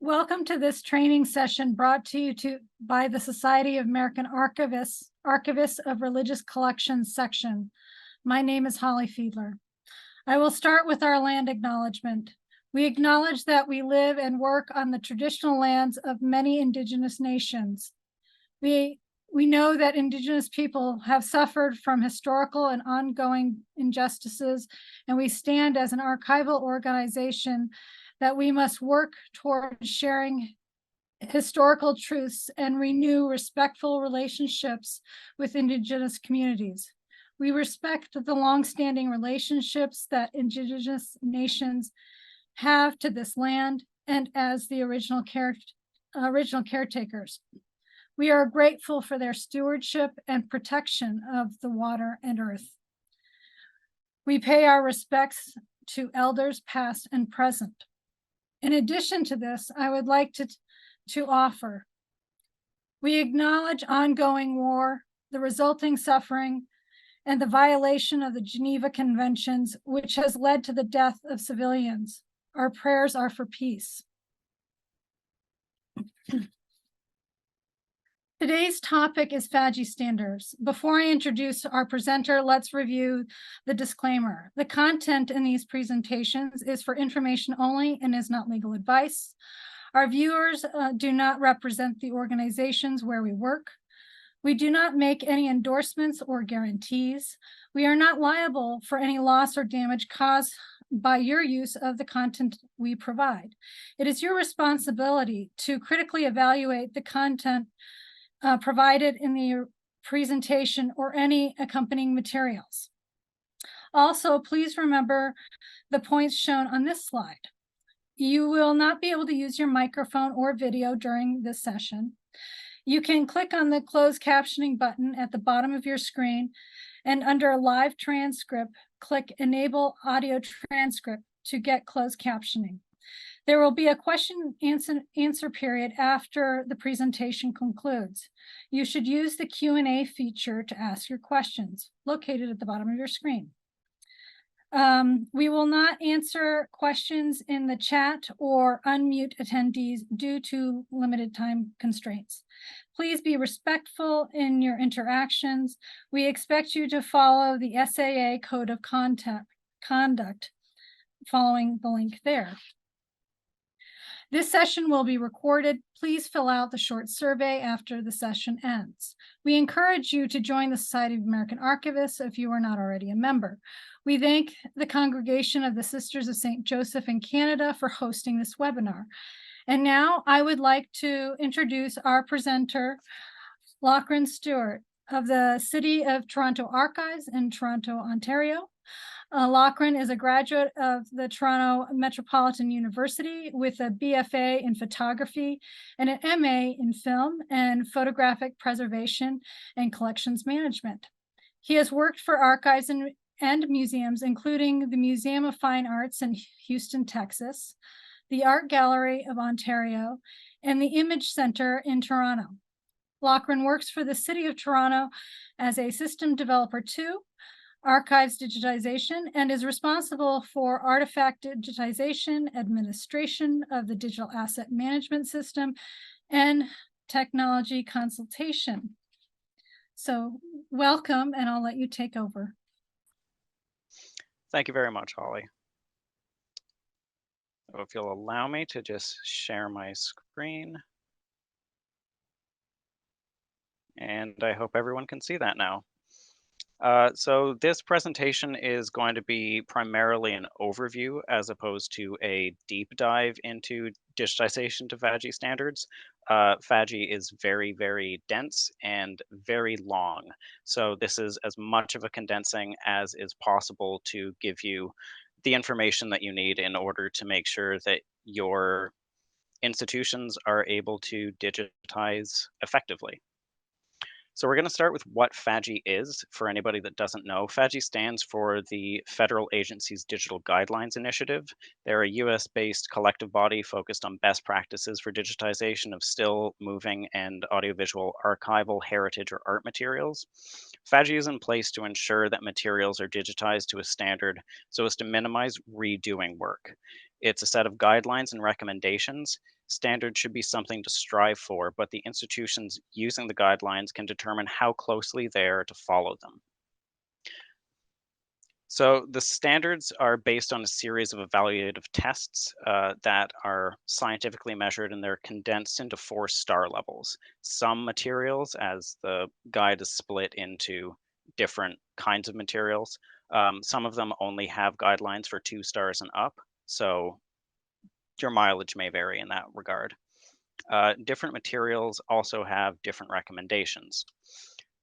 Welcome to this training session brought to you by the Society of American Archivists, Archivists of Religious Collections section. My name is Holly Fiedler. I will start with our land acknowledgement. We acknowledge that we live and work on the traditional lands of many Indigenous nations. We know that Indigenous people have suffered from historical and ongoing injustices, and we stand as an archival organization that we must work toward sharing historical truths and renew respectful relationships with Indigenous communities. We respect the longstanding relationships that Indigenous nations have to this land and as the original caretakers. We are grateful for their stewardship and protection of the water and earth. We pay our respects to elders past and present. In addition to this, I would like to offer, we acknowledge ongoing war, the resulting suffering, and the violation of the Geneva Conventions, which has led to the death of civilians. Our prayers are for peace. Today's topic is FADGI standards. Before I introduce our presenter, let's review the disclaimer. The content in these presentations is for information only and is not legal advice. Our viewers do not represent the organizations where we work. We do not make any endorsements or guarantees. We are not liable for any loss or damage caused by your use of the content we provide. It is your responsibility to critically evaluate the content provided in the presentation or any accompanying materials. Also, please remember the points shown on this slide. You will not be able to use your microphone or video during this session. You can click on the closed captioning button at the bottom of your screen, and under live transcript, click Enable Audio Transcript to get closed captioning. There will be a question answer period after the presentation concludes. You should use the Q&A feature to ask your questions, located at the bottom of your screen. We will not answer questions in the chat or unmute attendees due to limited time constraints. Please be respectful in your interactions. We expect you to follow the SAA Code of Conduct following the link there. This session will be recorded. Please fill out the short survey after the session ends. We encourage you to join the Society of American Archivists if you are not already a member. We thank the Congregation of the Sisters of St. Joseph in Canada for hosting this webinar. And now I would like to introduce our presenter, Locrin Stewart of the City of Toronto Archives in Toronto, Ontario. Locrin is a graduate of the Toronto Metropolitan University with a BFA in photography and an MA in film and photographic preservation and collections management. He has worked for archives and museums, including the Museum of Fine Arts in Houston, Texas, the Art Gallery of Ontario, and the Image Center in Toronto. Locrin works for the City of Toronto as a system developer too, archives digitization, and is responsible for artifact digitization, administration of the digital asset management system, and technology consultation. So welcome, and I'll let you take over. Thank you very much, Holly. So if you'll allow me to just share my screen. And I hope everyone can see that now. So this presentation is going to be primarily an overview as opposed to a deep dive into digitization to FADGI standards. FADGI is very, very dense and very long. So this is as much of a condensing as is possible to give you the information that you need in order to make sure that your institutions are able to digitize effectively. So we're going to start with what FADGI is for anybody that doesn't know. FADGI stands for the Federal Agency's Digital Guidelines Initiative. They're a US-based collective body focused on best practices for digitization of still, moving, and audiovisual archival, heritage, or art materials. FADGI is in place to ensure that materials are digitized to a standard so as to minimize redoing work. It's a set of guidelines and recommendations. Standards should be something to strive for, but the institutions using the guidelines can determine how closely they are to follow them. So the standards are based on a series of evaluative tests that are scientifically measured, and they're condensed into 4-star levels. Some materials, as the guide is split into different kinds of materials, some of them only have guidelines for 2 stars and up. So your mileage may vary in that regard. Different materials also have different recommendations.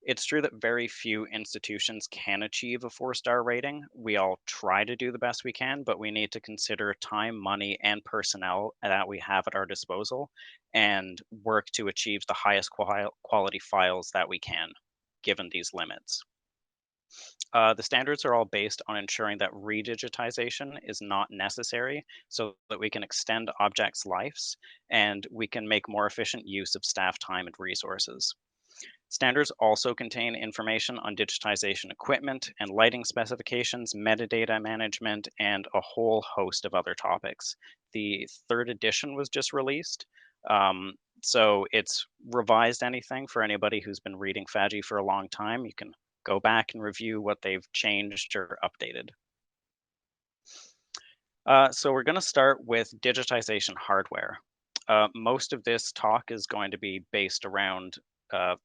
It's true that very few institutions can achieve a 4-star rating. We all try to do the best we can, but we need to consider time, money, and personnel that we have at our disposal and work to achieve the highest quality files that we can, given these limits. The standards are all based on ensuring that redigitization is not necessary so that we can extend objects' lives and we can make more efficient use of staff time and resources. Standards also contain information on digitization equipment and lighting specifications, metadata management, and a whole host of other topics. The third edition was just released, so it's revised anything for anybody who's been reading FADGI for a long time. You can go back and review what they've changed or updated. So we're going to start with digitization hardware. Most of this talk is going to be based around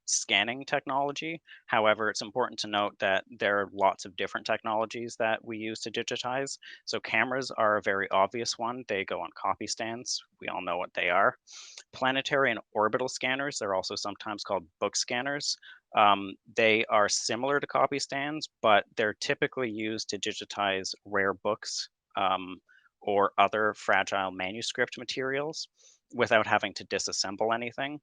scanning technology. However, it's important to note that there are lots of different technologies that we use to digitize. So cameras are a very obvious one. They go on copy stands. We all know what they are. Planetary and orbital scanners, they're also sometimes called book scanners. They are similar to copy stands, but they're typically used to digitize rare books or other fragile manuscript materials without having to disassemble anything.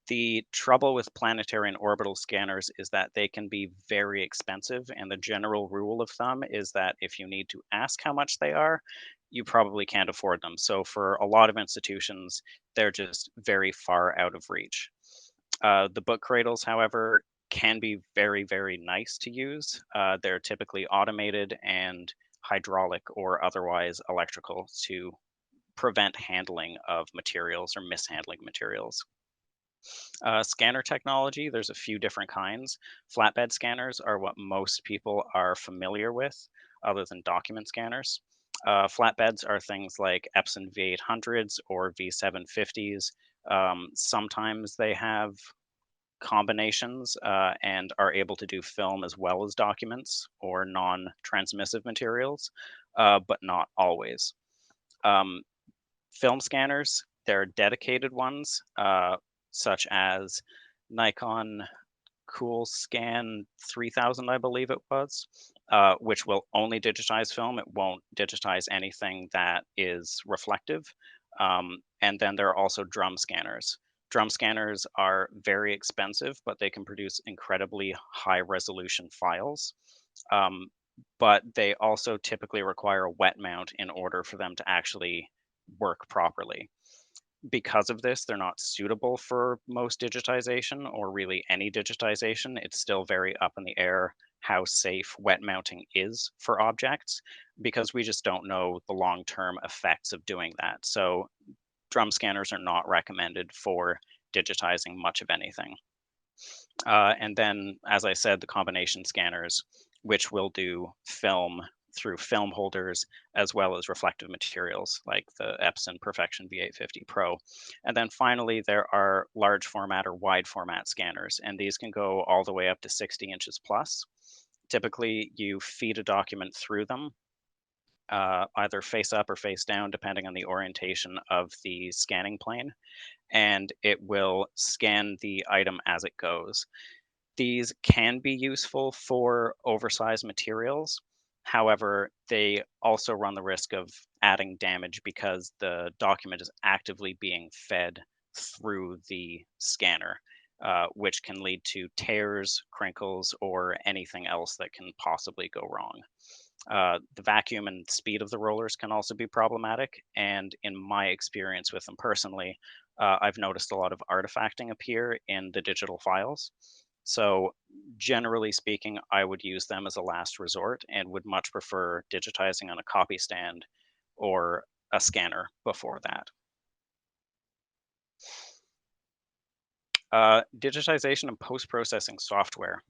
The trouble with planetary and orbital scanners is that they can be very expensive, and the general rule of thumb is that if you need to ask how much they are, you probably can't afford them. So for a lot of institutions, they're just very far out of reach. The book cradles, however, can be very, very nice to use. They're typically automated and hydraulic or otherwise electrical to prevent handling of materials or mishandling materials. Scanner technology, there's a few different kinds. Flatbed scanners are what most people are familiar with, other than document scanners. Flatbeds are things like Epson V800s or V750s. Sometimes they have combinations and are able to do film as well as documents or non-transmissive materials, but not always. Um, Film scanners, there are dedicated ones, such as Nikon Coolscan 3000, I believe it was, which will only digitize film. It won't digitize anything that is reflective. And then there are also drum scanners. Drum scanners are very expensive, but they can produce incredibly high resolution files. Um, but they also typically require a wet mount in order for them to actually work properly. Because of this, they're not suitable for most digitization or really any digitization. It's still very up in the air how safe wet mounting is for objects because we just don't know the long-term effects of doing that. So drum scanners are not recommended for digitizing much of anything. And then, as I said, the combination scanners, which will do film through film holders as well as reflective materials like the Epson Perfection V850 Pro. And then finally, there are large format or wide format scanners, and these can go all the way up to 60 inches plus. Typically, you feed a document through them, either face up or face down, depending on the orientation of the scanning plane, and it will scan the item as it goes. These can be useful for oversized materials. However, they also run the risk of adding damage because the document is actively being fed through the scanner, which can lead to tears, crinkles, or anything else that can possibly go wrong. The vacuum and speed of the rollers can also be problematic. And in my experience with them personally, I've noticed a lot of artifacting appear in the digital files. So, generally speaking, I would use them as a last resort and would much prefer digitizing on a copy stand or a scanner before that. Digitization and post-processing software.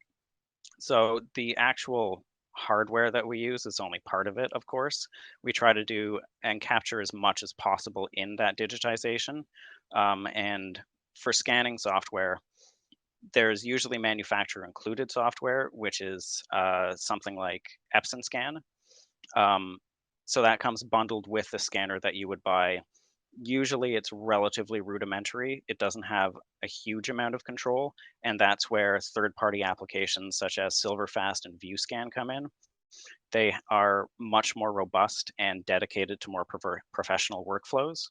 So the actual hardware that we use is only part of it, of course. We try to do and capture as much as possible in that digitization. And for scanning software, there's usually manufacturer included software, which is something like Epson Scan. So that comes bundled with the scanner that you would buy. Usually it's relatively rudimentary. It doesn't have a huge amount of control, and that's where third-party applications such as Silverfast and ViewScan come in. They are much more robust and dedicated to more professional workflows.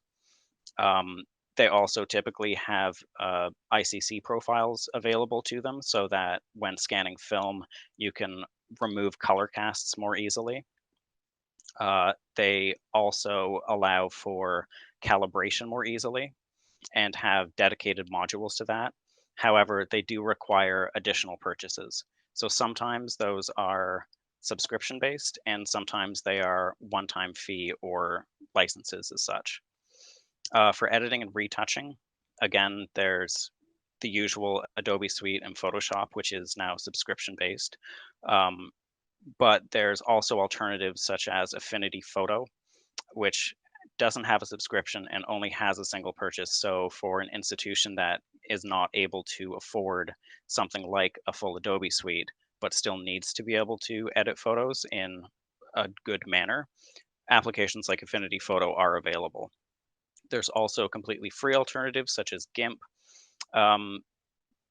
Um, they also typically have ICC profiles available to them so that when scanning film, you can remove color casts more easily. They also allow for calibration more easily and have dedicated modules to that. However, they do require additional purchases. So sometimes those are subscription based, and sometimes they are one-time fee or licenses as such. For editing and retouching, again, there's the usual Adobe Suite and Photoshop, which is now subscription based. Um, but there's also alternatives such as Affinity Photo, which doesn't have a subscription and only has a single purchase. So for an institution that is not able to afford something like a full Adobe suite, but still needs to be able to edit photos in a good manner, applications like Affinity Photo are available. There's also completely free alternatives such as GIMP. Um,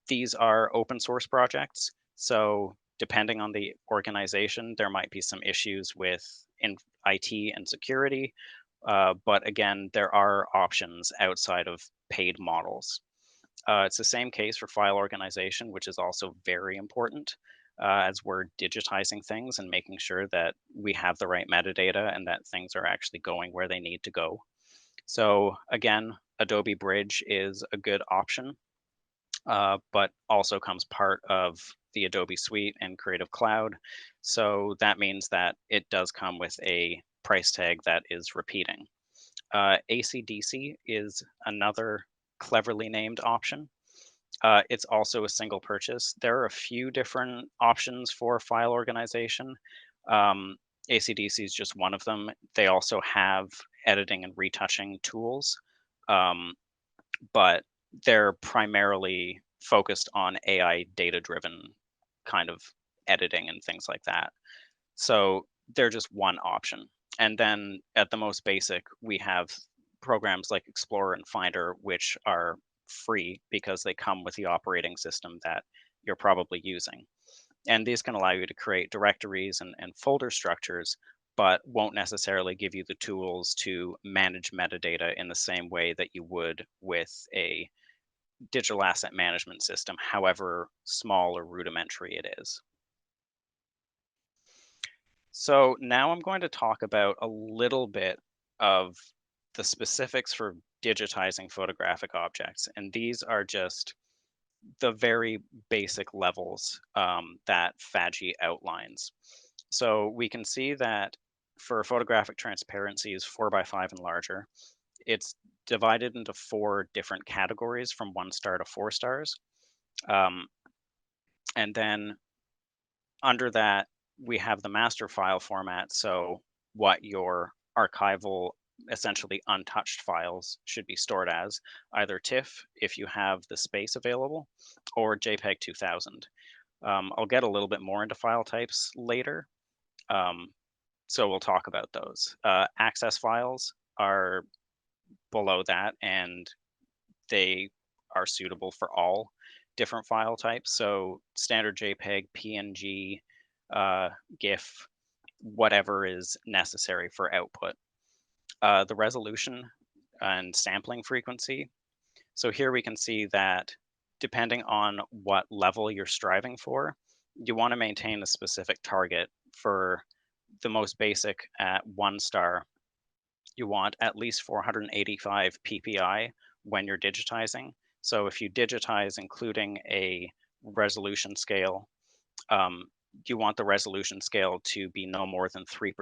these are open source projects, so depending on the organization, there might be some issues with IT and security, but again, there are options outside of paid models. It's the same case for file organization, which is also very important as we're digitizing things and making sure that we have the right metadata and that things are actually going where they need to go. So again, Adobe Bridge is a good option, but also comes part of the Adobe Suite and Creative Cloud. So that means that it does come with a price tag that is repeating. ACDC is another cleverly named option. It's also a single purchase. There are a few different options for file organization. Um, ACDC is just one of them. They also have editing and retouching tools, um, but they're primarily focused on AI data driven kind of editing and things like that. So they're just one option. And then at the most basic, we have programs like Explorer and Finder, which are free because they come with the operating system that you're probably using. And these can allow you to create directories and folder structures, but won't necessarily give you the tools to manage metadata in the same way that you would with a digital asset management system, however small or rudimentary it is. So now I'm going to talk about a little bit of the specifics for digitizing photographic objects. And these are just the very basic levels that FADGI outlines. So we can see that for photographic transparencies 4x5 and larger, it's divided into 4 different categories from 1 star to 4 stars. And then under that, we have the master file format. So what your archival, essentially untouched files should be stored as, either TIFF if you have the space available, or JPEG 2000. I'll get a little bit more into file types later, so we'll talk about those. Access files are below that, and they are suitable for all different file types. So standard JPEG, PNG, GIF, whatever is necessary for output. The resolution and sampling frequency. So here we can see that depending on what level you're striving for, you want to maintain a specific target. For the most basic at 1 star, you want at least 485 ppi when you're digitizing. So if you digitize including a resolution scale, you want the resolution scale to be no more than 3%.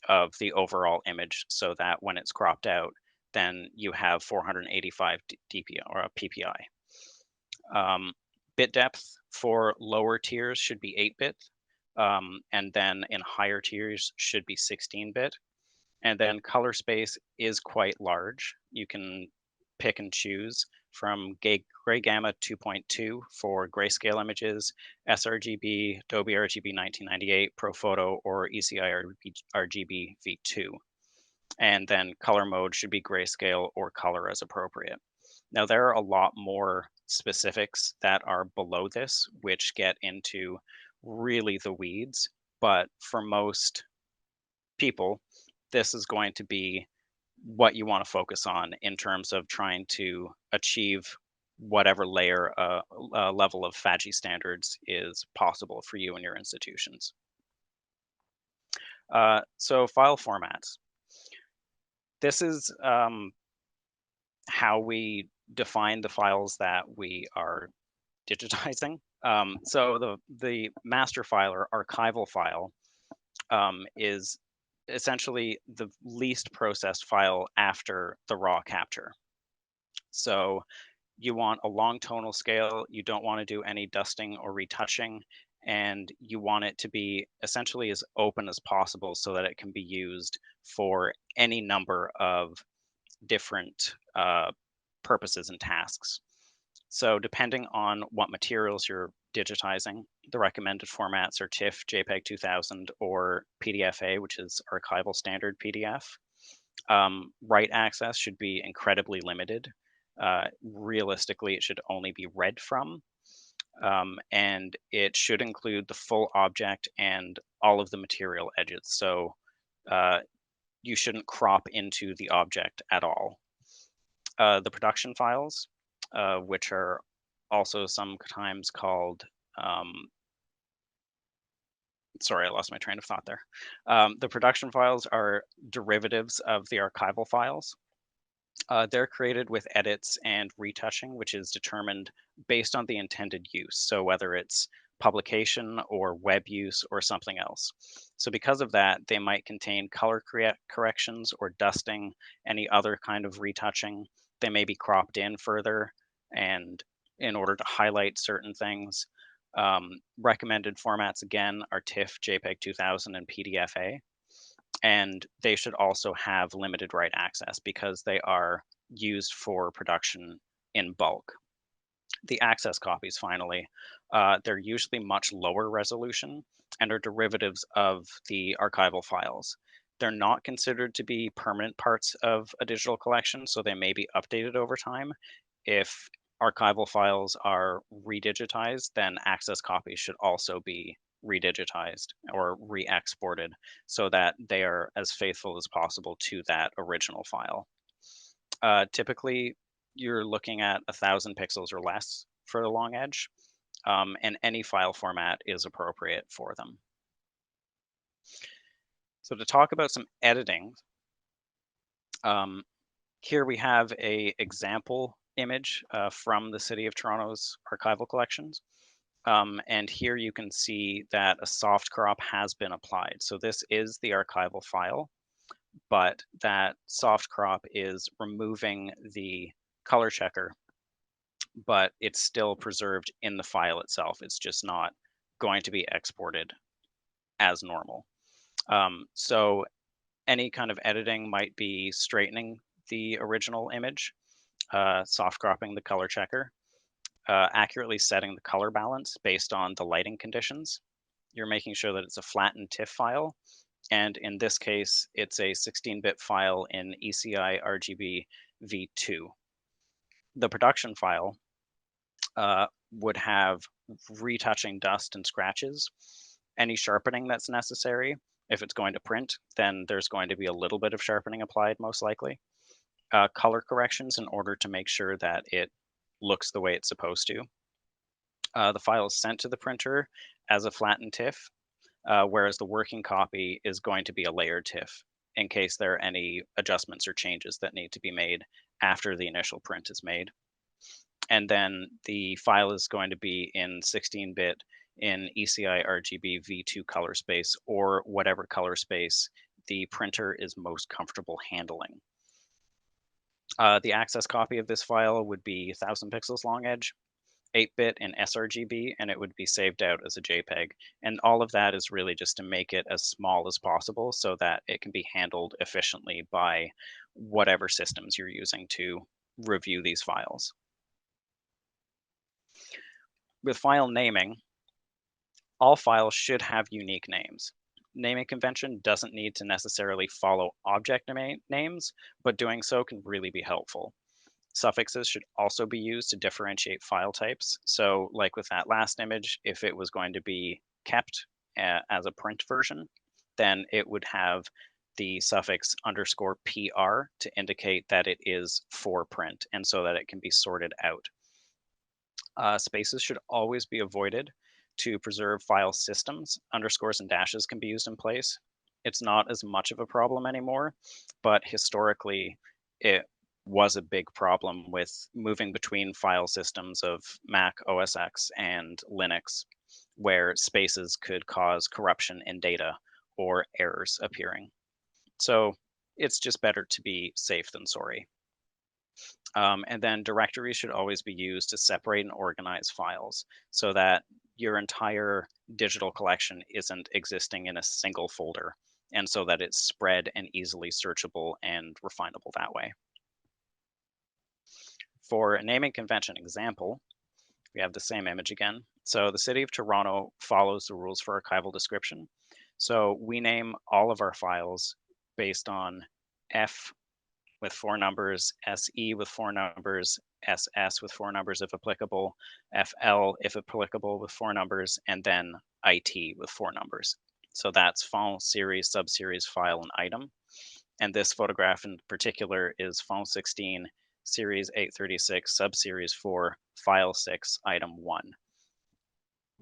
of the overall image, so that when it's cropped out, then you have 485 dpi or PPI. Bit depth for lower tiers should be 8-bit, and then in higher tiers should be 16-bit. And then color space is quite large. You can pick and choose from gray gamma 2.2 for grayscale images, sRGB, Adobe RGB 1998, ProPhoto, or ECI RGB v2. And then color mode should be grayscale or color as appropriate. Now, there are a lot more specifics that are below this, which get into really the weeds. But for most people, this is going to be what you want to focus on in terms of trying to achieve whatever level of FADGI standards is possible for you and your institutions. So file formats. This is how we define the files that we are digitizing. So the master file or archival file is essentially the least processed file after the raw capture. So you want a long tonal scale, you don't want to do any dusting or retouching, and you want it to be essentially as open as possible so that it can be used for any number of different purposes and tasks. So depending on what materials you're digitizing, the recommended formats are TIFF, JPEG 2000, or PDFA, which is archival standard PDF. Write access should be incredibly limited. Realistically, it should only be read from, and it should include the full object and all of the material edges. So you shouldn't crop into the object at all. The production files, which are also sometimes called, sorry, I lost my train of thought there. The production files are derivatives of the archival files. They're created with edits and retouching, which is determined based on the intended use. So whether it's publication or web use or something else. So because of that, they might contain color corrections or dusting, any other kind of retouching. They may be cropped in further and in order to highlight certain things. Recommended formats again are TIFF, JPEG 2000, and PDFA. And they should also have limited write access because they are used for production in bulk. The access copies, finally, they're usually much lower resolution and are derivatives of the archival files. They're not considered to be permanent parts of a digital collection, so they may be updated over time. If archival files are redigitized, then access copies should also be redigitized or re-exported so that they are as faithful as possible to that original file. Typically, you're looking at 1,000 pixels or less for the long edge, and any file format is appropriate for them. So to talk about some editing, here we have a example image from the City of Toronto's archival collections. And here you can see that a soft crop has been applied. So this is the archival file, but that soft crop is removing the color checker, but it's still preserved in the file itself. It's just not going to be exported as normal. So any kind of editing might be straightening the original image, soft cropping the color checker, accurately setting the color balance based on the lighting conditions. You're making sure that it's a flattened TIFF file. And in this case, it's a 16-bit file in ECI RGB v2. The production file would have retouching dust and scratches, any sharpening that's necessary. If it's going to print, then there's going to be a little bit of sharpening applied, most likely. Color corrections in order to make sure that it looks the way it's supposed to. The file is sent to the printer as a flattened TIFF, whereas the working copy is going to be a layered TIFF in case there are any adjustments or changes that need to be made after the initial print is made. And then the file is going to be in 16-bit in ECI RGB v2 color space or whatever color space the printer is most comfortable handling. The access copy of this file would be 1000 pixels long edge, 8-bit in sRGB, and it would be saved out as a JPEG. And all of that is really just to make it as small as possible so that it can be handled efficiently by whatever systems you're using to review these files. With file naming, all files should have unique names. Naming convention doesn't need to necessarily follow object names, but doing so can really be helpful. Suffixes should also be used to differentiate file types. So like with that last image, if it was going to be kept as a print version, then it would have the suffix _PR to indicate that it is for print and so that it can be sorted out. Spaces should always be avoided to preserve file systems. Underscores and dashes can be used in place. It's not as much of a problem anymore, but historically it was a big problem with moving between file systems of Mac OS X and Linux, where spaces could cause corruption in data or errors appearing. So it's just better to be safe than sorry. And then directories should always be used to separate and organize files so that your entire digital collection isn't existing in a single folder, and so that it's spread and easily searchable and refinable that way. For a naming convention example, we have the same image again. So the City of Toronto follows the rules for archival description. So we name all of our files based on F with 4 numbers, SE with 4 numbers, SS with 4 numbers if applicable, FL if applicable with 4 numbers, and then IT with 4 numbers. So that's file, series, subseries, file, and item. And this photograph in particular is file 16, series 836, subseries 4, file 6, item 1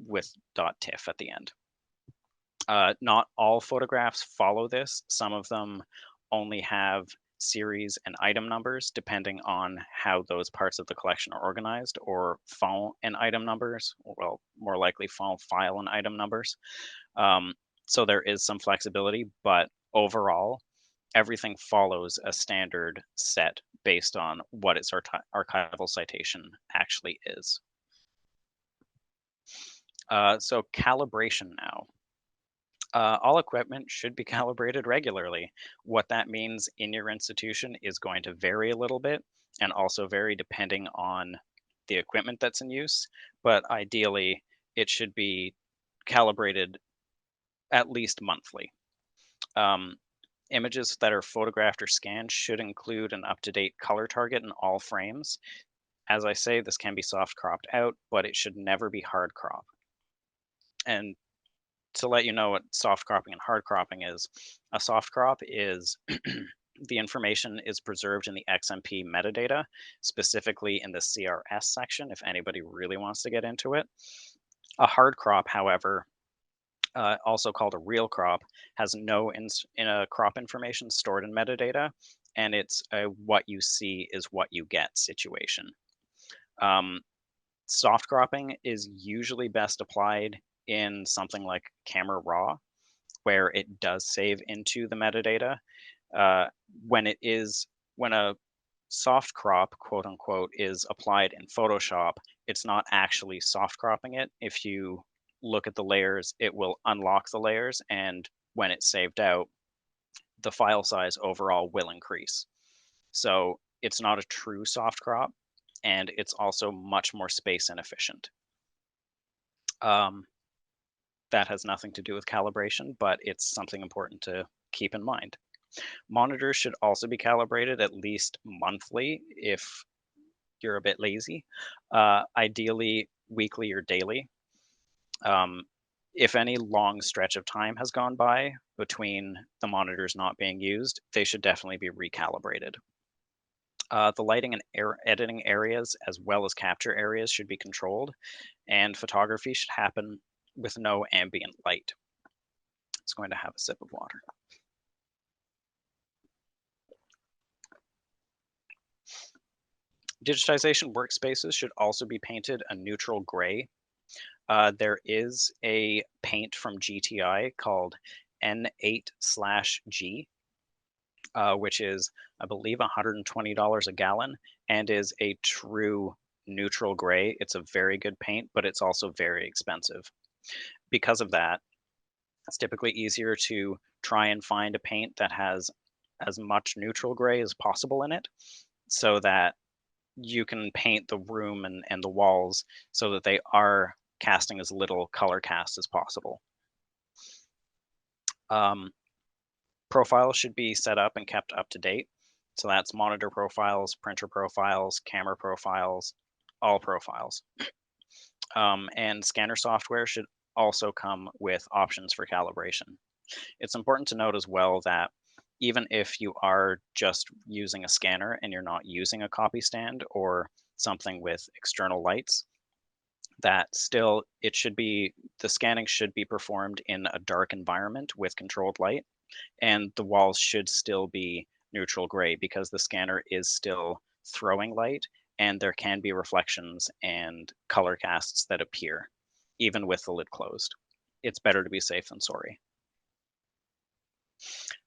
with .tiff at the end. Not all photographs follow this. Some of them only have series and item numbers depending on how those parts of the collection are organized, or file and item numbers, or well, more likely file and item numbers. So there is some flexibility, but overall, everything follows a standard set based on what its archival citation actually is. So calibration now. All equipment should be calibrated regularly. What that means in your institution is going to vary a little bit and also vary depending on the equipment that's in use, but ideally it should be calibrated at least monthly. Images that are photographed or scanned should include an up-to-date color target in all frames. As I say, this can be soft cropped out, but it should never be hard crop. And to let you know what soft cropping and hard cropping is, a soft crop is the information is preserved in the XMP metadata, specifically in the CRS section, if anybody really wants to get into it. A hard crop, however, also called a real crop, has no crop information stored in metadata, and it's a what you see is what you get situation. Soft cropping is usually best applied in something like Camera Raw, where it does save into the metadata. When a soft crop, quote unquote, is applied in Photoshop, it's not actually soft cropping it. If you look at the layers, it will unlock the layers, and when it's saved out, the file size overall will increase. So it's not a true soft crop, and it's also much more space inefficient. That has nothing to do with calibration, but it's something important to keep in mind. Monitors should also be calibrated at least monthly if you're a bit lazy, ideally weekly or daily. If any long stretch of time has gone by between the monitors not being used, they should definitely be recalibrated. The lighting and editing areas as well as capture areas should be controlled, and photography should happen with no ambient light. It's going to have a sip of water. Digitization workspaces should also be painted a neutral gray. There is a paint from GTI called N8/G, which is, I believe, $120 a gallon, and is a true neutral gray. It's a very good paint, but it's also very expensive. Because of that, it's typically easier to try and find a paint that has as much neutral gray as possible in it, so that you can paint the room and the walls so that they are casting as little color cast as possible. Profiles should be set up and kept up to date. So that's monitor profiles, printer profiles, camera profiles, all profiles. And scanner software should also come with options for calibration. It's important to note as well that even if you are just using a scanner and you're not using a copy stand or something with external lights, that still the scanning should be performed in a dark environment with controlled light, and the walls should still be neutral gray because the scanner is still throwing light and there can be reflections and color casts that appear even with the lid closed. It's better to be safe than sorry.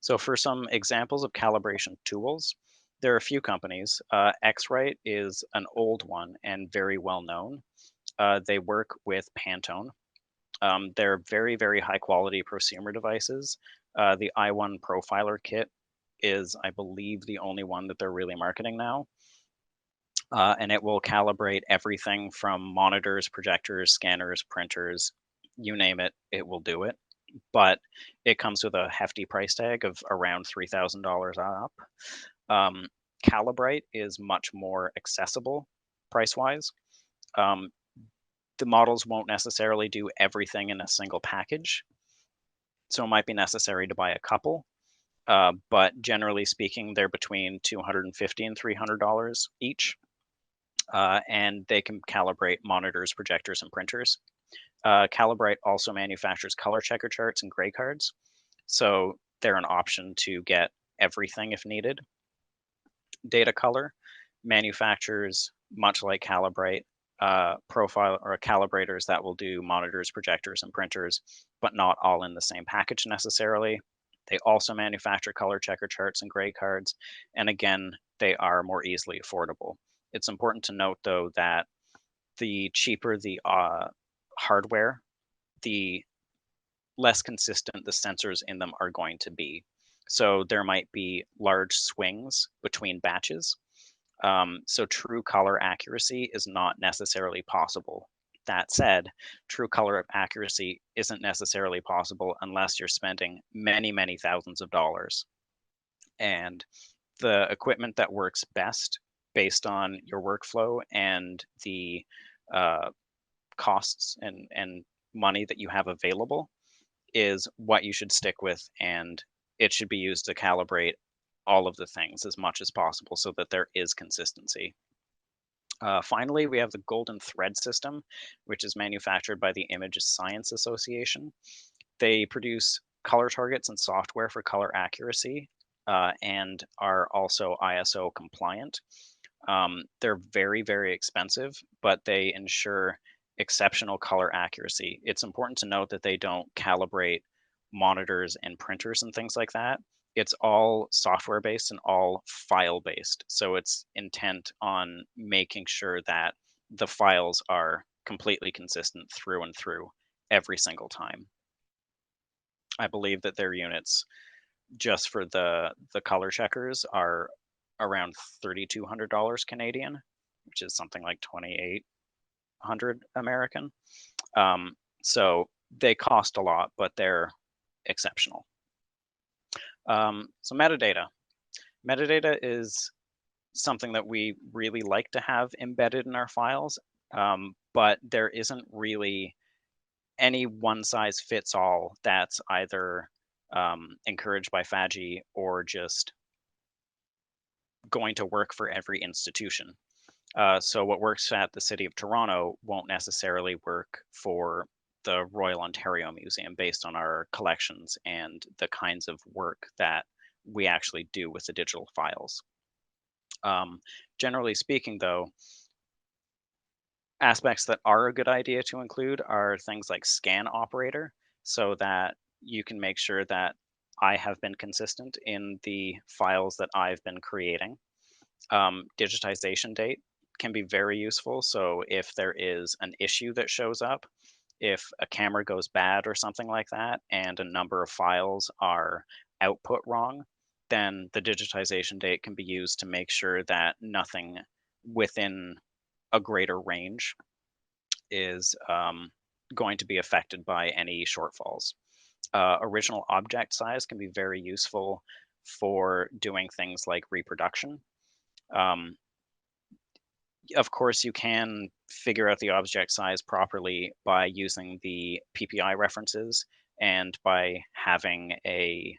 So for some examples of calibration tools, there are a few companies. X-Rite is an old one and very well known. They work with Pantone. They're very, very high quality prosumer devices. The i1 Profiler kit is, I believe, the only one that they're really marketing now. And it will calibrate everything from monitors, projectors, scanners, printers, you name it, it will do it. But it comes with a hefty price tag of around $3,000 up. Calibrate is much more accessible price-wise. The models won't necessarily do everything in a single package, so it might be necessary to buy a couple. But generally speaking, they're between $250 and $300 each, and they can calibrate monitors, projectors, and printers. Calibrate also manufactures color checker charts and gray cards, so they're an option to get everything if needed. Data Color manufactures, much like Calibrate, profile or calibrators that will do monitors, projectors, and printers, but not all in the same package necessarily. They also manufacture color checker charts and gray cards, and again, they are more easily affordable. It's important to note, though, that the cheaper the hardware, the less consistent the sensors in them are going to be. So there might be large swings between batches. So true color accuracy is not necessarily possible. That said, true color accuracy isn't necessarily possible unless you're spending many, many thousands of dollars. And the equipment that works best based on your workflow and the costs and money that you have available is what you should stick with, and it should be used to calibrate all of the things as much as possible so that there is consistency. Finally, we have the Golden Thread system, which is manufactured by the Image Science Association. They produce color targets and software for color accuracy and are also ISO compliant. They're very, very expensive, but they ensure exceptional color accuracy. It's important to note that they don't calibrate monitors and printers and things like that. It's all software based and all file based. So it's intent on making sure that the files are completely consistent through and through every single time. I believe that their units just for the color checkers are around $3,200 Canadian, which is something like 2,800 American. So they cost a lot, but they're exceptional. So metadata. Metadata is something that we really like to have embedded in our files, but there isn't really any one size fits all that's either encouraged by FADGI or just going to work for every institution. So what works at the City of Toronto won't necessarily work for the Royal Ontario Museum based on our collections and the kinds of work that we actually do with the digital files. Generally speaking, though, aspects that are a good idea to include are things like scan operator, so that you can make sure that I have been consistent in the files that I've been creating. Digitization date can be very useful. So if there is an issue that shows up, if a camera goes bad or something like that, and a number of files are output wrong, then the digitization date can be used to make sure that nothing within a greater range is going to be affected by any shortfalls. Original object size can be very useful for doing things like reproduction. Um, of course, you can figure out the object size properly by using the PPI references and by having a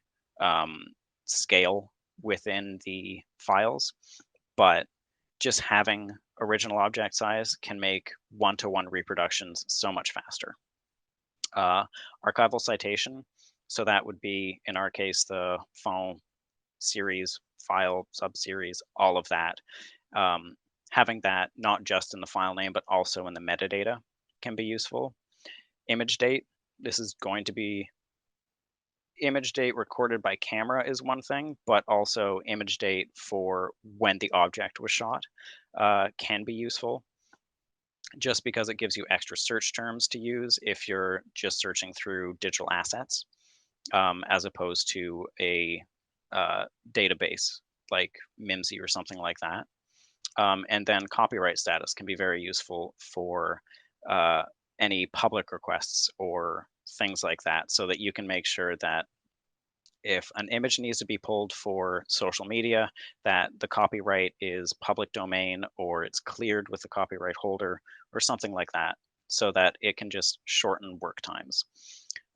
scale within the files. But just having original object size can make one-to-one reproductions so much faster. Archival citation, so that would be, in our case, the font series, file, subseries, all of that. Having that not just in the file name, but also in the metadata can be useful. Image date, this is going to be image date recorded by camera is one thing, but also image date for when the object was shot can be useful, just because it gives you extra search terms to use if you're just searching through digital assets, as opposed to a database like MIMSI or something like that. And then copyright status can be very useful for any public requests or things like that, so that you can make sure that if an image needs to be pulled for social media, that the copyright is public domain or it's cleared with the copyright holder or something like that, so that it can just shorten work times.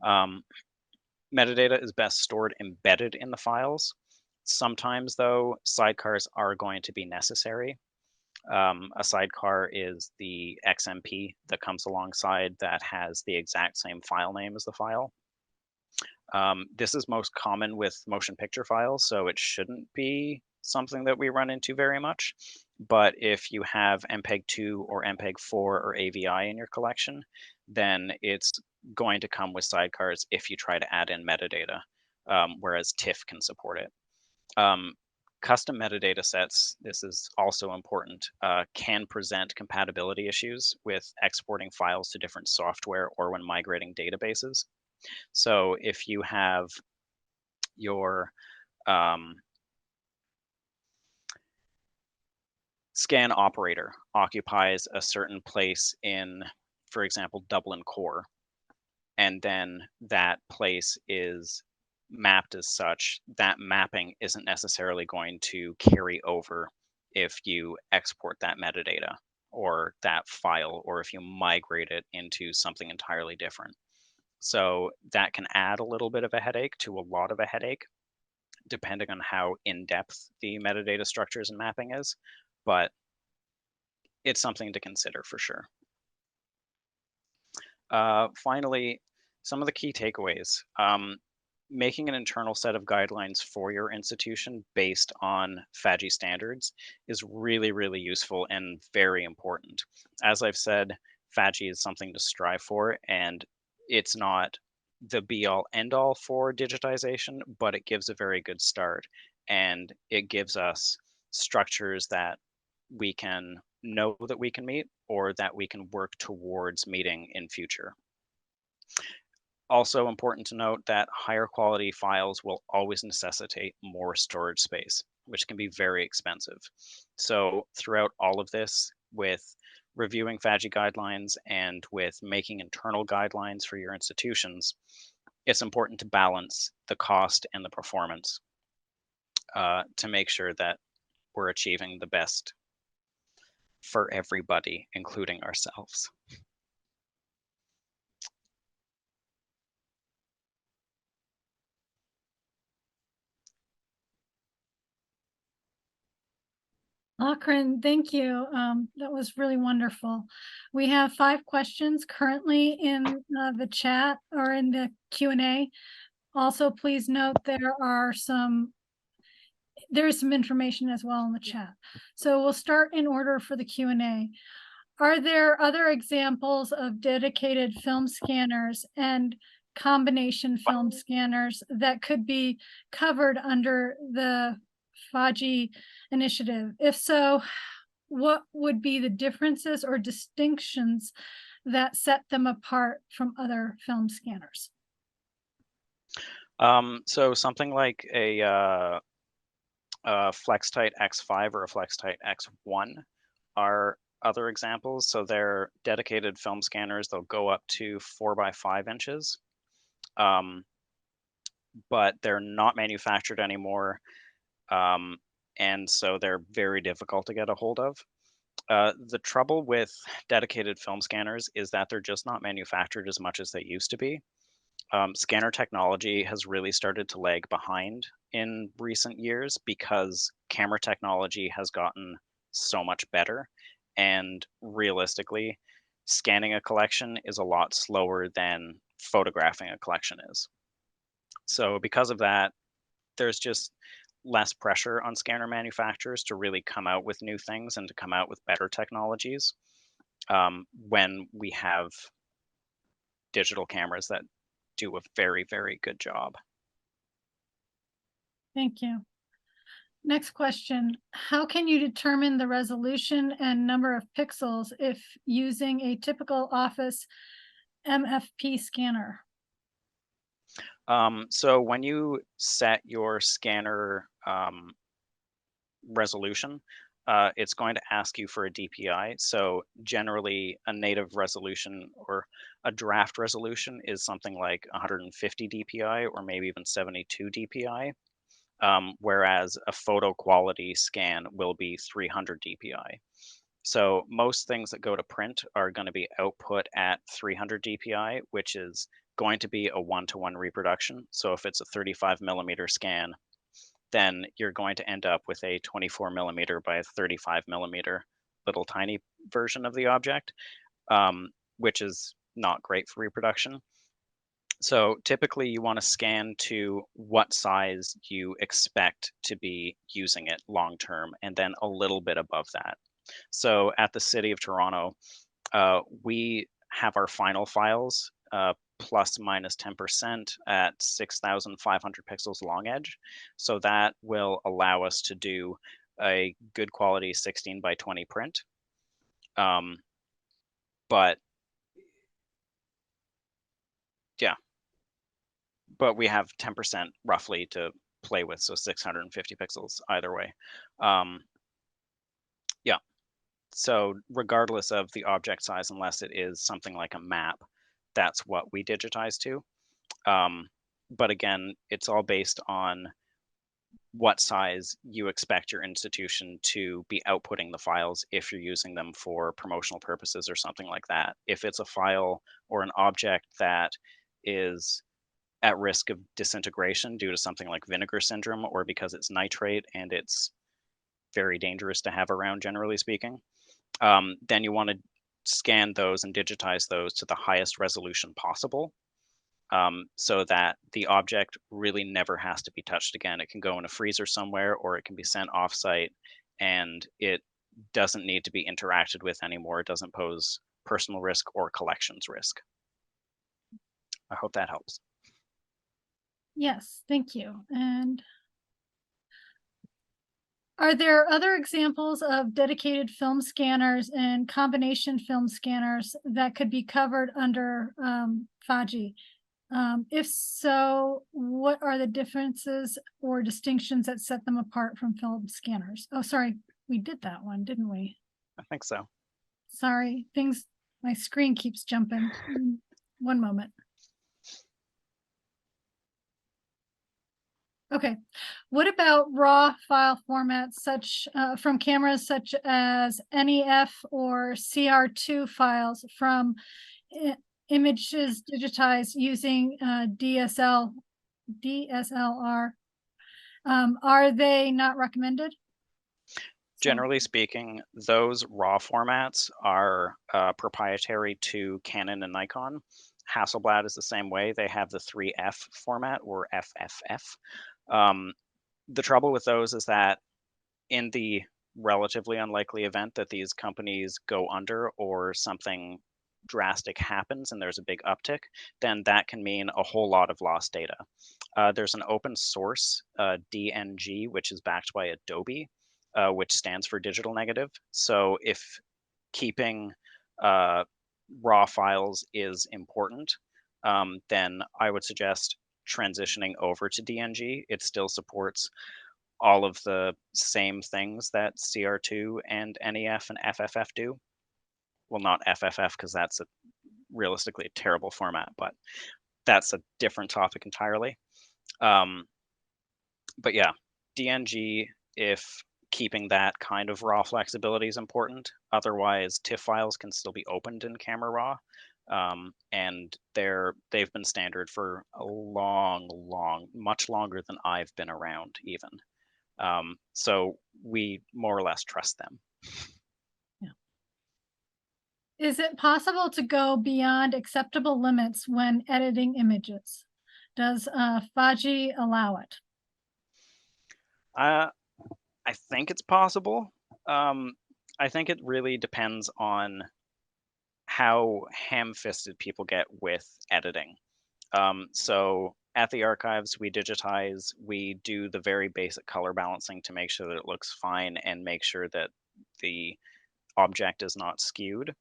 Metadata is best stored embedded in the files. Sometimes, though, sidecars are going to be necessary. A sidecar is the XMP that comes alongside that has the exact same file name as the file. This is most common with motion picture files, so it shouldn't be something that we run into very much. But if you have MPEG-2 or MPEG-4 or AVI in your collection, then it's going to come with sidecars if you try to add in metadata, whereas TIFF can support it. Custom metadata sets, this is also important, can present compatibility issues with exporting files to different software or when migrating databases. So if you have your scan operator occupies a certain place in, for example, Dublin core, and then that place is mapped as such, that mapping isn't necessarily going to carry over if you export that metadata or that file, or if you migrate it into something entirely different. So that can add a little bit of a headache to a lot of a headache, depending on how in-depth the metadata structures and mapping is, but it's something to consider for sure. Finally, some of the key takeaways. Making an internal set of guidelines for your institution based on FADGI standards is really, really useful and very important. As I've said, FADGI is something to strive for, and it's not the be-all end-all for digitization, but it gives a very good start, and it gives us structures that we can know that we can meet or that we can work towards meeting in future. Also important to note that higher quality files will always necessitate more storage space, which can be very expensive. So throughout all of this, with reviewing FADGI guidelines and with making internal guidelines for your institutions, it's important to balance the cost and the performance to make sure that we're achieving the best for everybody, including ourselves. Locrin, thank you. That was really wonderful. We have 5 questions currently in the chat or in the Q&A. Also, please note there is some information as well in the chat. So we'll start in order for the Q&A. Are there other examples of dedicated film scanners, and combination film scanners that could be covered under the FADGI initiative? If so, what would be the differences or distinctions that set them apart from other film scanners? So something like a FlexTite X5 or a FlexTite X1 are other examples. So they're dedicated film scanners. They'll go up to 4 by 5 inches, but they're not manufactured anymore. And so they're very difficult to get a hold of. The trouble with dedicated film scanners is that they're just not manufactured as much as they used to be. Scanner technology has really started to lag behind in recent years because camera technology has gotten so much better. And realistically, scanning a collection is a lot slower than photographing a collection is. So, because of that, there's just less pressure on scanner manufacturers to really come out with new things and to come out with better technologies when we have digital cameras that do a very, very good job. Thank you. Next question. How can you determine the resolution and number of pixels if using a typical office MFP scanner? So when you set your scanner resolution, it's going to ask you for a DPI. So generally, a native resolution or a draft resolution is something like 150 DPI or maybe even 72 DPI. Whereas a photo quality scan will be 300 DPI. So most things that go to print are going to be output at 300 DPI, which is going to be a 1-to-1 reproduction. So if it's a 35 millimeter scan, then you're going to end up with a 24 millimeter by 35 millimeter little tiny version of the object, which is not great for reproduction. So typically you want to scan to what size you expect to be using it long term, and then a little bit above that. So at the City of Toronto, we have our final files plus minus 10% at 6,500 pixels long edge. So that will allow us to do a good quality 16 by 20 print. But yeah, but we have 10% roughly to play with, so 650 pixels either way. Yeah, so regardless of the object size, unless it is something like a map, that's what we digitize to. But again, it's all based on what size you expect your institution to be outputting the files if you're using them for promotional purposes or something like that. If it's a file or an object that is at risk of disintegration due to something like vinegar syndrome or because it's nitrate and it's very dangerous to have around, generally speaking, then you want to scan those and digitize those to the highest resolution possible, so that the object really never has to be touched again. It can go in a freezer somewhere or it can be sent offsite, and it doesn't need to be interacted with anymore. It doesn't pose personal risk or collections risk. I hope that helps. Yes, thank you. And are there other examples of dedicated film scanners and combination film scanners that could be covered under FADGI? If so, what are the differences or distinctions that set them apart from film scanners? Oh, sorry, we did that one, didn't we? I think so. Sorry, my screen keeps jumping. One moment. Okay, what about raw file formats from cameras such as NEF or CR2 files from images digitized using DSLR? Are they not recommended? Generally speaking, those raw formats are proprietary to Canon and Nikon. Hasselblad is the same way. They have the 3F format, or FFF. The trouble with those is that in the relatively unlikely event that these companies go under or something drastic happens and there's a big uptick, then that can mean a whole lot of lost data. There's an open source DNG, which is backed by Adobe, which stands for digital negative. So if keeping raw files is important, then I would suggest transitioning over to DNG. It still supports all of the same things that CR2 and NEF and FFF do. Well, not FFF because that's realistically a terrible format, but that's a different topic entirely. But yeah, DNG, if keeping that kind of raw flexibility is important. Otherwise, TIFF files can still be opened in Camera Raw, and they've been standard for a much longer than I've been around even. So we more or less trust them. Yeah. Is it possible to go beyond acceptable limits when editing images? Does FADGI allow it? I think it's possible. I think it really depends on how ham-fisted people get with editing. So at the archives, we digitize, we do the very basic color balancing to make sure that it looks fine and make sure that the object is not skewed.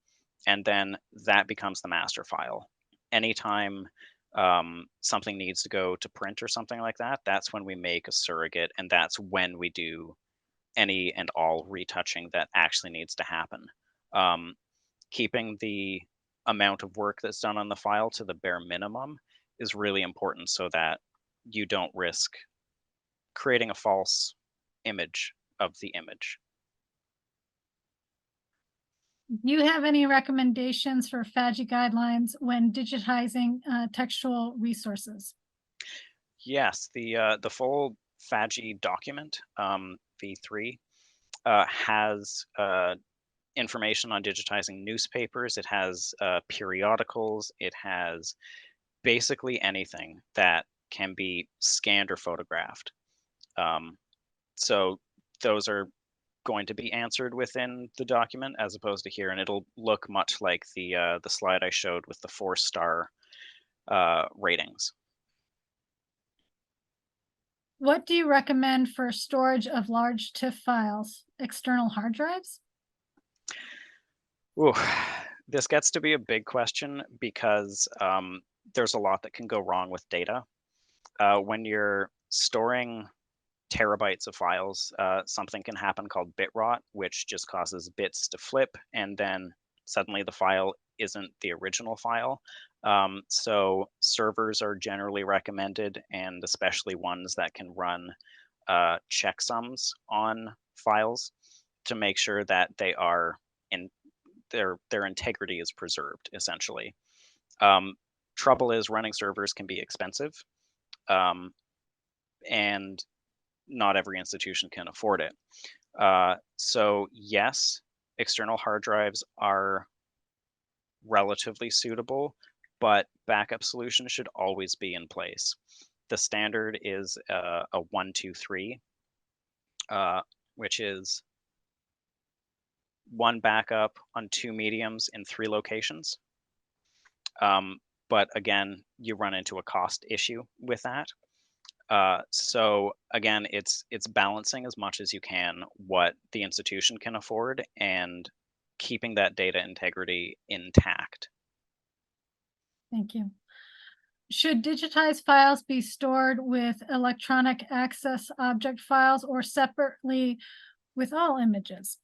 And then that becomes the master file. Anytime something needs to go to print or something like that, that's when we make a surrogate, and that's when we do any and all retouching that actually needs to happen. Keeping the amount of work that's done on the file to the bare minimum is really important so that you don't risk creating a false image of the image. Do you have any recommendations for FADGI guidelines when digitizing textual resources? Yes, the full FADGI document, V3, has information on digitizing newspapers. It has periodicals. It has basically anything that can be scanned or photographed. So those are going to be answered within the document as opposed to here, and it'll look much like the slide I showed with the 4-star ratings. What do you recommend for storage of large TIFF files? External hard drives? Ooh, this gets to be a big question because there's a lot that can go wrong with data. When you're storing terabytes of files, something can happen called bit rot, which just causes bits to flip, and then suddenly the file isn't the original file. So servers are generally recommended, and especially ones that can run checksums on files to make sure that they are in their integrity is preserved, essentially. Trouble is running servers can be expensive, and not every institution can afford it. So yes, external hard drives are relatively suitable, but backup solutions should always be in place. The standard is a 1-2-3, which is one backup on 2 mediums in 3 locations. But again, you run into a cost issue with that. So again, it's balancing as much as you can what the institution can afford and keeping that data integrity intact. Thank you. Should digitized files be stored with electronic access object files or separately with all images?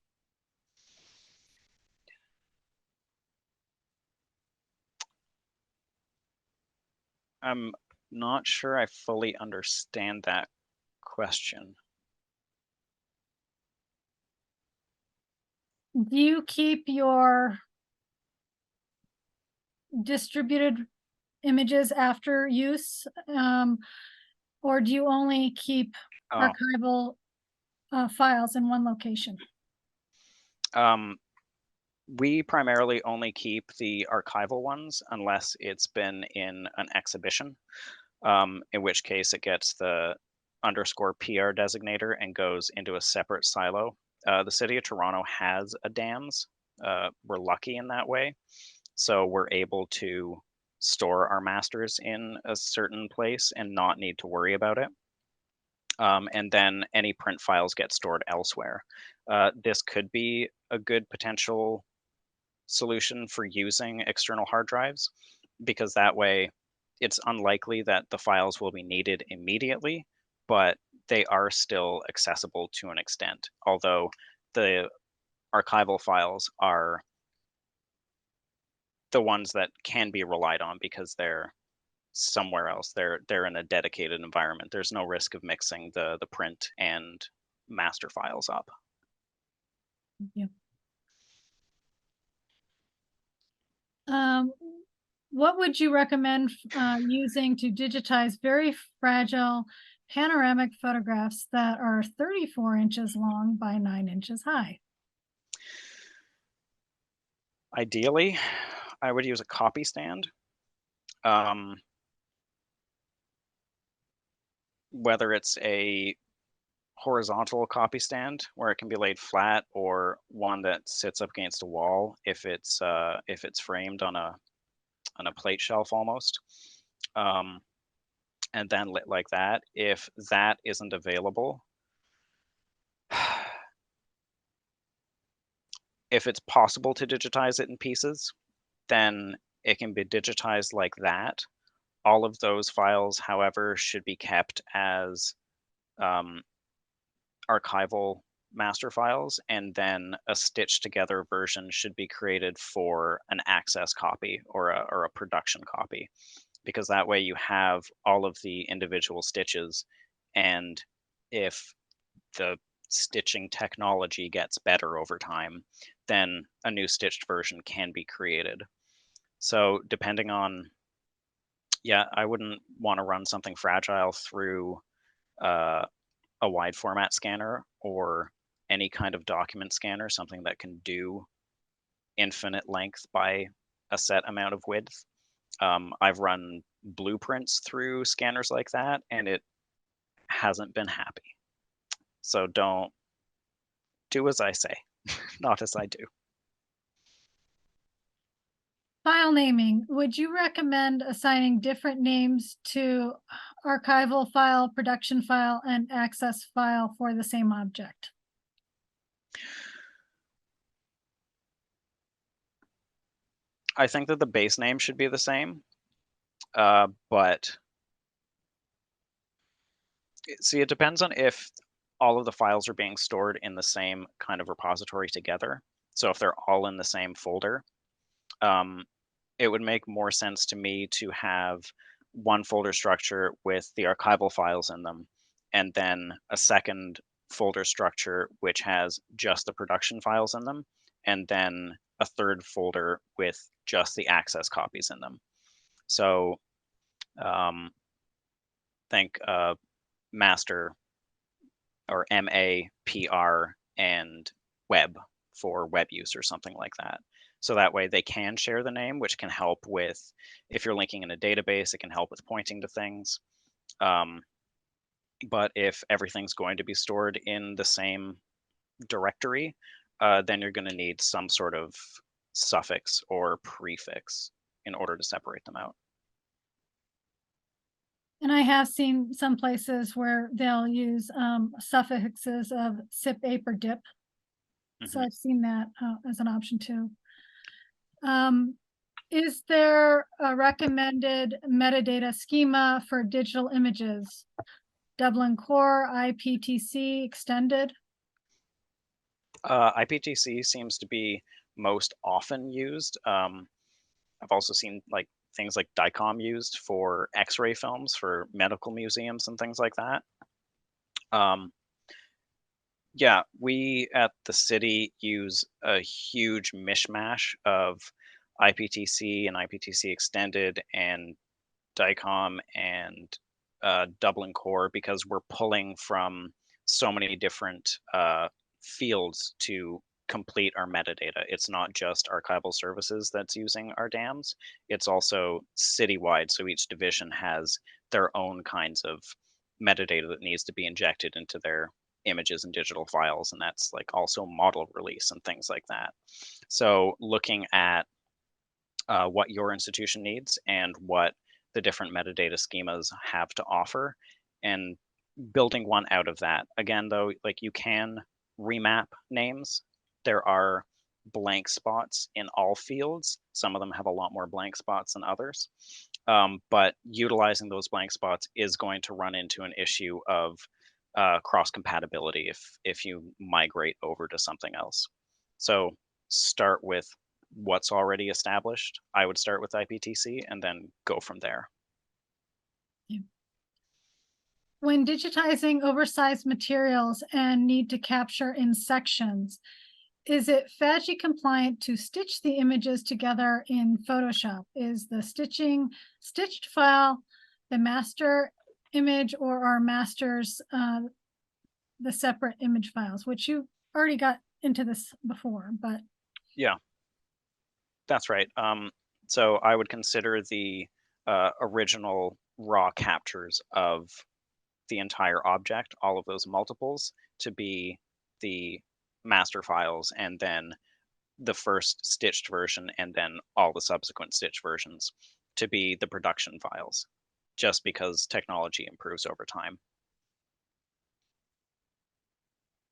I'm not sure I fully understand that question. Do you keep your distributed images after use, or do you only keep archival files in one location? We primarily only keep the archival ones unless it's been in an exhibition, in which case it gets the _PR designator and goes into a separate silo. The city of Toronto has a DAMS. We're lucky in that way. So we're able to store our masters in a certain place and not need to worry about it. And then any print files get stored elsewhere. This could be a good potential solution for using external hard drives, because that way it's unlikely that the files will be needed immediately, but they are still accessible to an extent, although the archival files are the ones that can be relied on because they're somewhere else. They're in a dedicated environment. There's no risk of mixing the print and master files up. Yeah. What would you recommend using to digitize very fragile panoramic photographs that are 34 inches long by 9 inches high? Ideally, I would use a copy stand. Whether it's a horizontal copy stand where it can be laid flat, or one that sits up against a wall if it's framed on a plate shelf almost, um, and then lit like that. If that isn't available, if it's possible to digitize it in pieces, then it can be digitized like that. All of those files, however, should be kept as um, archival master files, and then a stitched together version should be created for an access copy or a production copy, because that way you have all of the individual stitches, and if the stitching technology gets better over time, then a new stitched version can be created. So depending on, yeah, I wouldn't want to run something fragile through uh, a wide format scanner or any kind of document scanner, something that can do infinite length by a set amount of width. I've run blueprints through scanners like that, and it hasn't been happy. So don't do as I say, not as I do. File naming. Would you recommend assigning different names to archival file, production file, and access file for the same object? I think that the base name should be the same, but see, it depends on if all of the files are being stored in the same kind of repository together. So if they're all in the same folder, um, it would make more sense to me to have one folder structure with the archival files in them, and then a second folder structure which has just the production files in them, and then a third folder with just the access copies in them. So um, think master or MA, PR, and web for web use or something like that. So that way they can share the name, which can help with, if you're linking in a database, it can help with pointing to things. But if everything's going to be stored in the same directory, then you're going to need some sort of suffix or prefix in order to separate them out. And I have seen some places where they'll use suffixes of sip, ape, or dip. So I've seen that as an option too. Is there a recommended metadata schema for digital images? Dublin Core, IPTC, extended? IPTC seems to be most often used. I've also seen like things like DICOM used for X-ray films for medical museums and things like that. Yeah, we at the city use a huge mishmash of IPTC and IPTC extended and DICOM and Dublin Core, because we're pulling from so many different fields to complete our metadata. It's not just archival services that's using our dams, it's also citywide. So each division has their own kinds of metadata that needs to be injected into their images and digital files. And that's like also model release and things like that. So looking at what your institution needs and what the different metadata schemas have to offer, and building one out of that. Again, though, like, you can remap names. There are blank spots in all fields. Some of them have a lot more blank spots than others. But utilizing those blank spots is going to run into an issue of cross compatibility if you migrate over to something else. So start with what's already established. I would start with IPTC and then go from there. When digitizing oversized materials and need to capture in sections, is it FADGI compliant to stitch the images together in Photoshop? Is the stitched file the master image, or are masters the separate image files, which you already got into this before, but. Yeah, that's right. So I would consider the original raw captures of the entire object, all of those multiples, to be the master files, and then the first stitched version and then all the subsequent stitched versions to be the production files, just because technology improves over time.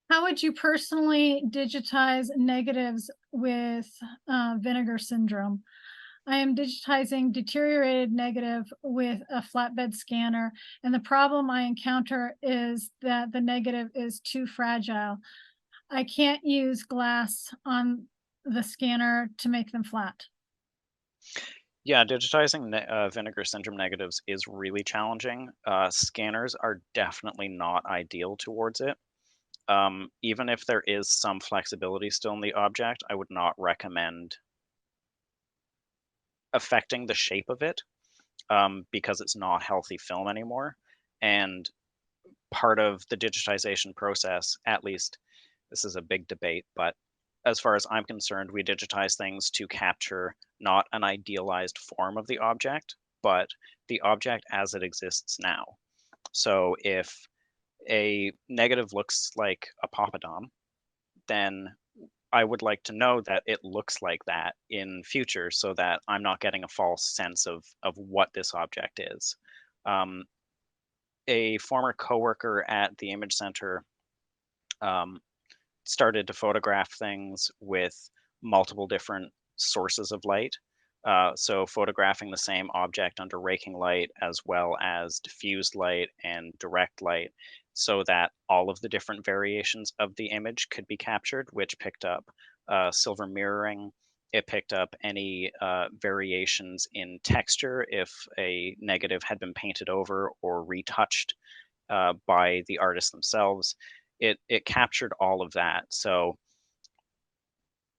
How would you personally digitize negatives with vinegar syndrome? I am digitizing deteriorated negative with a flatbed scanner, and the problem I encounter is that the negative is too fragile. I can't use glass on the scanner to make them flat. Yeah, digitizing vinegar syndrome negatives is really challenging. Scanners are definitely not ideal towards it. Even if there is some flexibility still in the object, I would not recommend affecting the shape of it, because it's not healthy film anymore. And part of the digitization process, at least this is a big debate, but as far as I'm concerned, we digitize things to capture not an idealized form of the object, but the object as it exists now. So if a negative looks like a poppadom, then I would like to know that it looks like that in future, so that I'm not getting a false sense of what this object is. Um, a former coworker at the Image Center um, started to photograph things with multiple different sources of light. So photographing the same object under raking light as well as diffused light and direct light, so that all of the different variations of the image could be captured, which picked up silver mirroring. It picked up any variations in texture if a negative had been painted over or retouched by the artists themselves. It captured all of that. So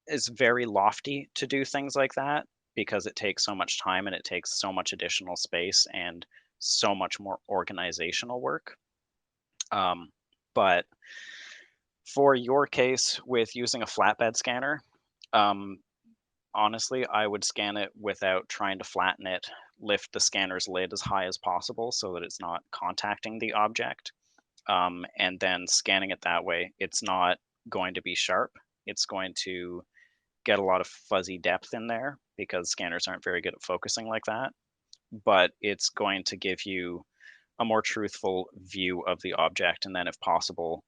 it's very lofty to do things like that because it takes so much time and it takes so much additional space and so much more organizational work. But for your case with using a flatbed scanner, um, honestly, I would scan it without trying to flatten it, lift the scanner's lid as high as possible so that it's not contacting the object, and then scanning it that way. It's not going to be sharp. It's going to get a lot of fuzzy depth in there because scanners aren't very good at focusing like that. But it's going to give you a more truthful view of the object, and then, if possible,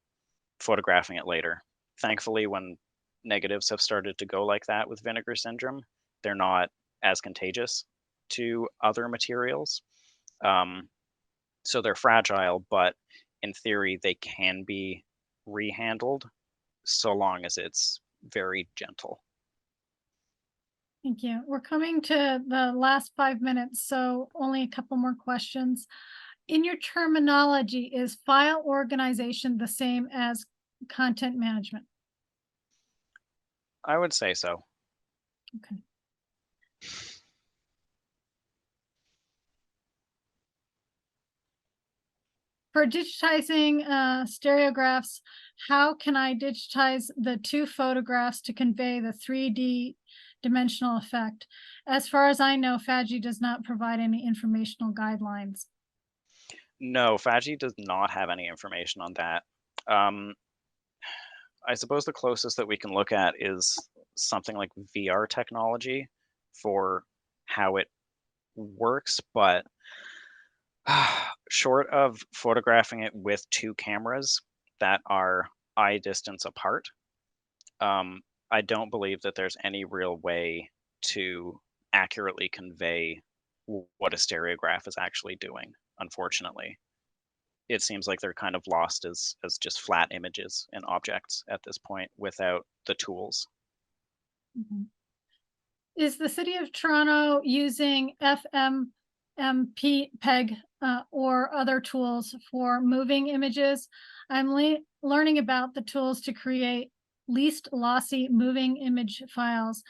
photographing it later. Thankfully, when negatives have started to go like that with vinegar syndrome, they're not as contagious to other materials. Um, so they're fragile, but in theory, they can be rehandled so long as it's very gentle. Thank you. We're coming to the last 5 minutes, so only a couple more questions. In your terminology, is file organization the same as content management? I would say so. Okay. For digitizing stereographs, how can I digitize the two photographs to convey the 3D dimensional effect? As far as I know, FADGI does not provide any informational guidelines. No, FADGI does not have any information on that. Um, I suppose the closest that we can look at is something like VR technology for how it works, but short of photographing it with two cameras that are eye distance apart, I don't believe that there's any real way to accurately convey what a stereograph is actually doing, unfortunately. It seems like they're kind of lost as just flat images and objects at this point without the tools. Mhm. Is the city of Toronto using FMMP or other tools for moving images? I'm learning about the tools to create least lossy moving image files,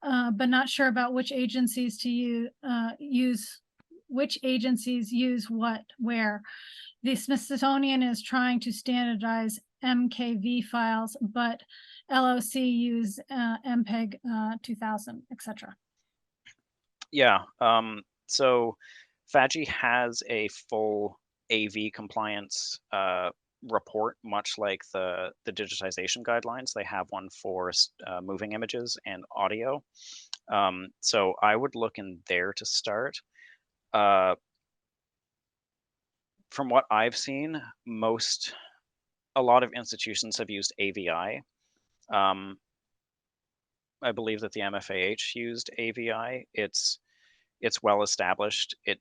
but not sure about which agencies to use which agencies use what where. The Smithsonian is trying to standardize MKV files, but LOC use MPEG 2000, etc. Yeah. So FADGI has a full AV compliance report, much like the digitization guidelines. They have one for moving images and audio. So I would look in there to start. From what I've seen, a lot of institutions have used AVI. I believe that the MFAH used AVI. It's well established. It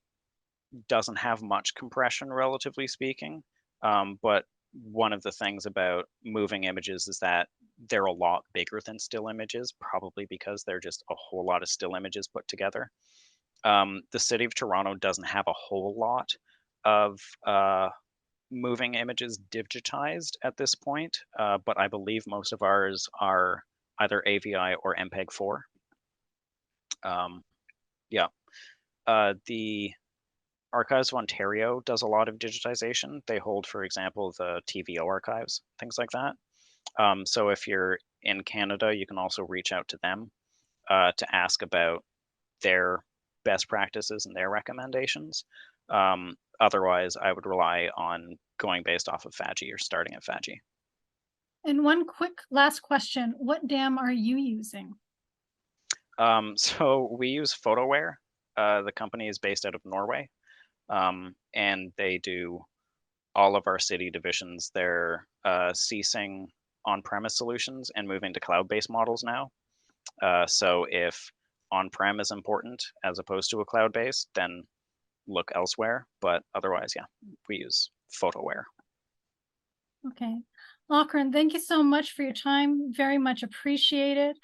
doesn't have much compression, relatively speaking. But one of the things about moving images is that they're a lot bigger than still images, probably because they're just a whole lot of still images put together. The city of Toronto doesn't have a whole lot of moving images digitized at this point, but I believe most of ours are either AVI or MPEG-4. Yeah. The Archives of Ontario does a lot of digitization. They hold, for example, the TVO archives, things like that. So if you're in Canada, you can also reach out to them to ask about their best practices and their recommendations. Otherwise, I would rely on going based off of FADGI or starting at FADGI. And one quick last question, what dam are you using? So we use PhotoWare. The company is based out of Norway, and they do all of our city divisions. They're ceasing on-premise solutions and moving to cloud-based models now. So if on-prem is important as opposed to a cloud-based, then look elsewhere. But otherwise, yeah, we use PhotoWare. Okay. Locrin, thank you so much for your time. Very much appreciated.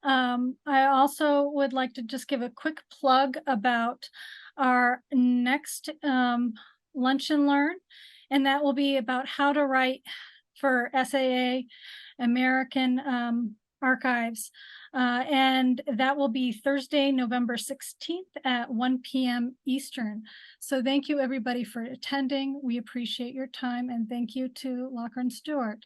I also would like to just give a quick plug about our next Lunch and Learn, and that will be about how to write for SAA American Archives. And that will be Thursday, November 16th at 1 p.m. Eastern. So thank you everybody for attending. We appreciate your time, and thank you to Locrin Stewart.